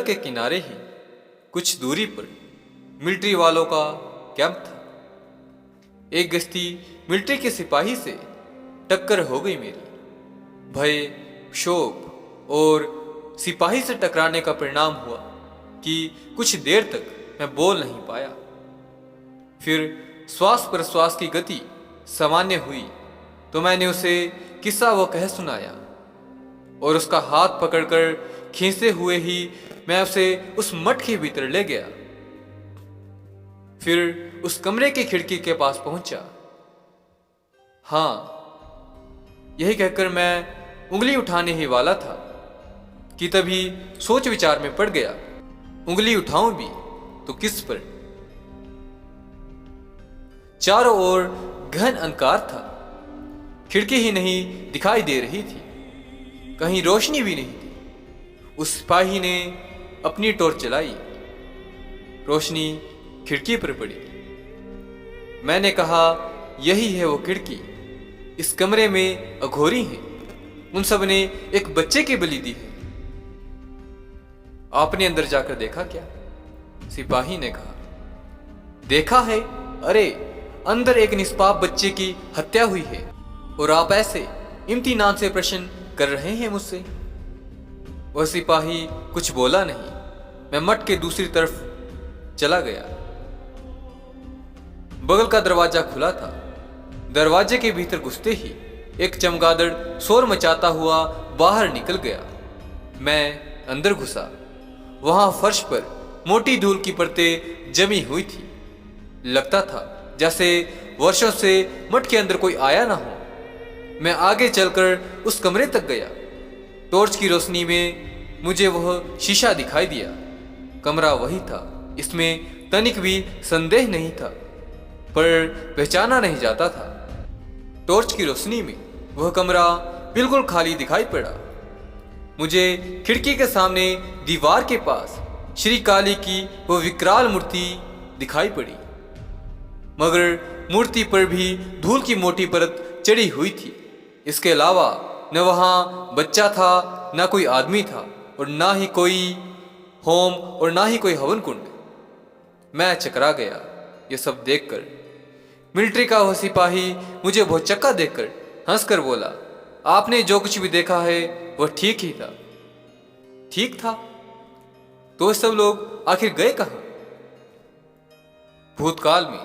के किनारे ही कुछ दूरी पर मिलिट्री वालों का कैंप था। एक गश्ती मिलिट्री के सिपाही से टक्कर हो गई मेरी। भय, शोक और सिपाही से टकराने का परिणाम हुआ कि कुछ देर तक मैं बोल नहीं पाया। फिर श्वास प्रश्वास की गति सामान्य हुई तो मैंने उसे किस्सा वो कह सुनाया और उसका हाथ पकड़कर खींचते हुए ही मैं उसे उस मठ के भीतर ले गया। फिर उस कमरे की खिड़की के पास पहुंचा। हाँ, यही कहकर मैं उंगली उठाने ही वाला था कि तभी सोच विचार में पड़ गया, उंगली उठाऊं भी तो किस पर। चारों ओर गहन अंधकार था, खिड़की ही नहीं दिखाई दे रही थी, कहीं रोशनी भी नहीं थी। उस सिपाही ने अपनी टॉर्च जलाई, रोशनी खिड़की पर पड़ी। मैंने कहा, यही है वो खिड़की, इस कमरे में अघोरी हैं, उन सब ने एक बच्चे की बलि दी है। आपने अंदर जाकर देखा क्या? सिपाही ने कहा, देखा है? अरे, अंदर एक निष्पाप बच्चे की हत्या हुई है और आप ऐसे इम्तिनान से प्रश्न कर रहे हैं मुझसे। वह सिपाही कुछ बोला नहीं। मैं मठ के दूसरी तरफ चला गया। बगल का दरवाजा खुला था। दरवाजे के भीतर घुसते ही एक चमगादड़ शोर मचाता हुआ बाहर निकल गया। मैं अंदर घुसा। वहां फर्श पर मोटी धूल की परतें जमी हुई थी। लगता था जैसे वर्षों से मठ के अंदर कोई आया ना हो। मैं आगे चलकर उस कमरे तक गया। टॉर्च की रोशनी में मुझे वह शीशा दिखाई दिया। कमरा वही था, इसमें तनिक भी संदेह नहीं था, पर पहचाना नहीं जाता था। टॉर्च की रोशनी में वह कमरा बिल्कुल खाली दिखाई पड़ा। मुझे खिड़की के सामने दीवार के पास श्री काली की वह विकराल मूर्ति दिखाई पड़ी, मगर मूर्ति पर भी धूल की मोटी परत चढ़ी हुई थी। इसके अलावा न वहां बच्चा था, न कोई आदमी था, और ना ही कोई होम और ना ही कोई हवन कुंड। मैं चकरा गया ये सब देखकर। मिलिट्री का वह सिपाही मुझे भौचक्का देखकर हंसकर बोला, आपने जो कुछ भी देखा है वह ठीक ही था। ठीक था? तो सब लोग आखिर गए कहां? भूतकाल में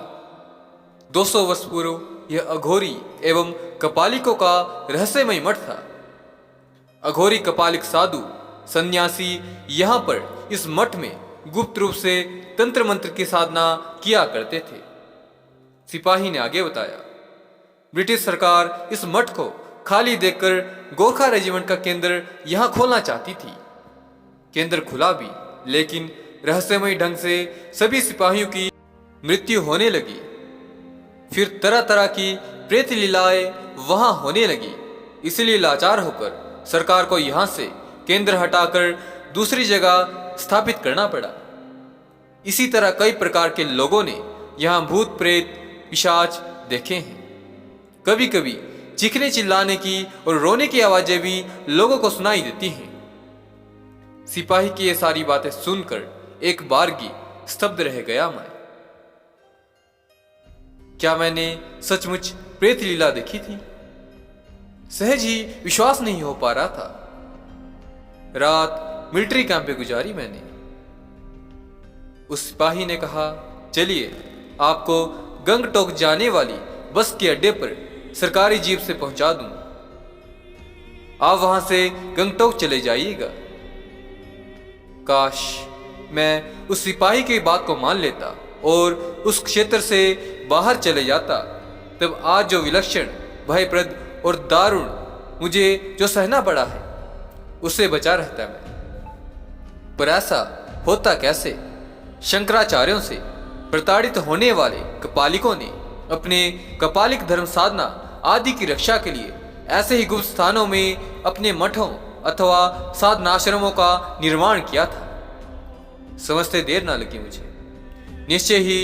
200 वर्ष पूर्व यह अघोरी एवं कपालिकों का रहस्यमय मठ था। अघोरी कपालिक साधु सन्यासी यहां पर इस मठ में गुप्त रूप से तंत्र मंत्र की साधना किया करते थे। सिपाही ने आगे बताया, ब्रिटिश सरकार इस मठ को खाली देखकर गोरखा रेजिमेंट का केंद्र यहां खोलना चाहती थी। केंद्र खुला भी, लेकिन रहस्यमय ढंग से सभी सिपाहियों की मृत्यु होने लगी। फिर तरह तरह की प्रेत लीलाएं वहां होने लगी। इसलिए लाचार होकर सरकार को यहां से केंद्र हटाकर दूसरी जगह स्थापित करना पड़ा। इसी तरह कई प्रकार के लोगों ने यहां भूत प्रेत पिशाच देखे हैं। कभी कभी चीखने चिल्लाने की और रोने की आवाजें भी लोगों को सुनाई देती हैं। सिपाही की ये सारी बातें सुनकर एक बारगी स्तब्ध रह गया मैं। क्या मैंने सचमुच प्रेत लीला देखी थी? सहज ही विश्वास नहीं हो पा रहा था। रात मिलिट्री कैंप पे गुजारी मैंने। उस सिपाही ने कहा, चलिए आपको गंगटोक जाने वाली बस के अड्डे पर सरकारी जीप से पहुंचा दूं। आप वहां से गंगटोक चले जाइएगा। काश मैं उस सिपाही की बात को मान लेता और उस क्षेत्र से बाहर चले जाता, तब आज जो विलक्षण, भयप्रद और दारुण मुझे जो सहना पड़ा है उससे बचा रहता मैं। पर ऐसा होता कैसे? शंकराचार्यों से प्रताड़ित होने वाले कपालिकों ने अपने कपालिक धर्म साधना आदि की रक्षा के लिए ऐसे ही गुप्त स्थानों में अपने मठों अथवा साधनाश्रमों का निर्माण किया था। समझते देर ना लगी मुझे। निश्चय ही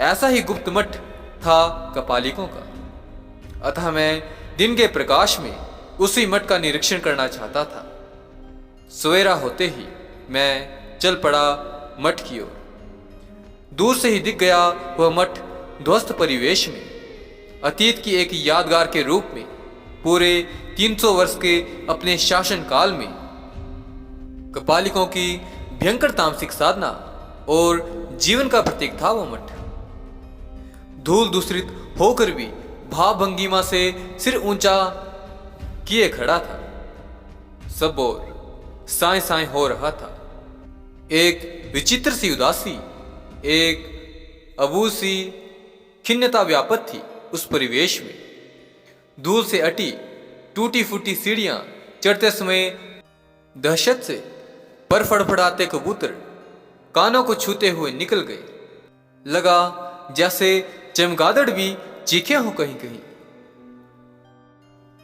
ऐसा ही गुप्त मठ था कपालिकों का। अतः मैं दिन के प्रकाश में उसी मठ का निरीक्षण करना चाहता था। सवेरा होते ही मैं चल पड़ा मठ की ओर। दूर से ही दिख गया वह मठ ध्वस्त परिवेश में, अतीत की एक यादगार के रूप में। पूरे 300 वर्ष के अपने शासन काल में कपालिकों की भयंकर तामसिक साधना और जीवन का प्रतीक था वह मठ। धूल दूषित होकर भी भाव भंगिमा से सिर ऊंचा किए खड़ा था। सब और साए साए हो रहा था। एक विचित्र सी उदासी, एक अबूझ सी खिन्नता व्यापत थी उस परिवेश में। धूल से अटी टूटी फूटी सीढ़ियां चढ़ते समय दहशत से पर फड़फड़ाते कबूतर कानों को छूते हुए निकल गए। लगा जैसे चमगादड़ भी चीखे हो कहीं कहीं।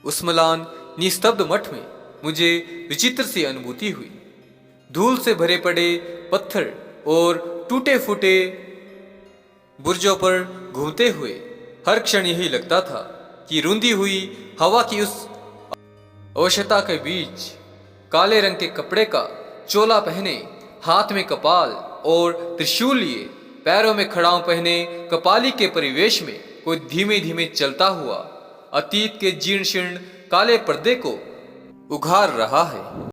उस मलान निस्तब्ध मठ में मुझे विचित्र सी अनुभूति हुई। धूल से भरे पड़े पत्थर और टूटे फूटे बुर्जों पर घूमते हुए हर क्षण यही लगता था कि रूंधी हुई हवा की उस अवशता के बीच काले रंग के कपड़े का चोला पहने, हाथ में कपाल और त्रिशूल लिए, पैरों में खड़ाऊं पहने कपाली के परिवेश में कोई धीमे धीमे चलता हुआ अतीत के जीर्ण शीर्ण काले पर्दे को उघार रहा है।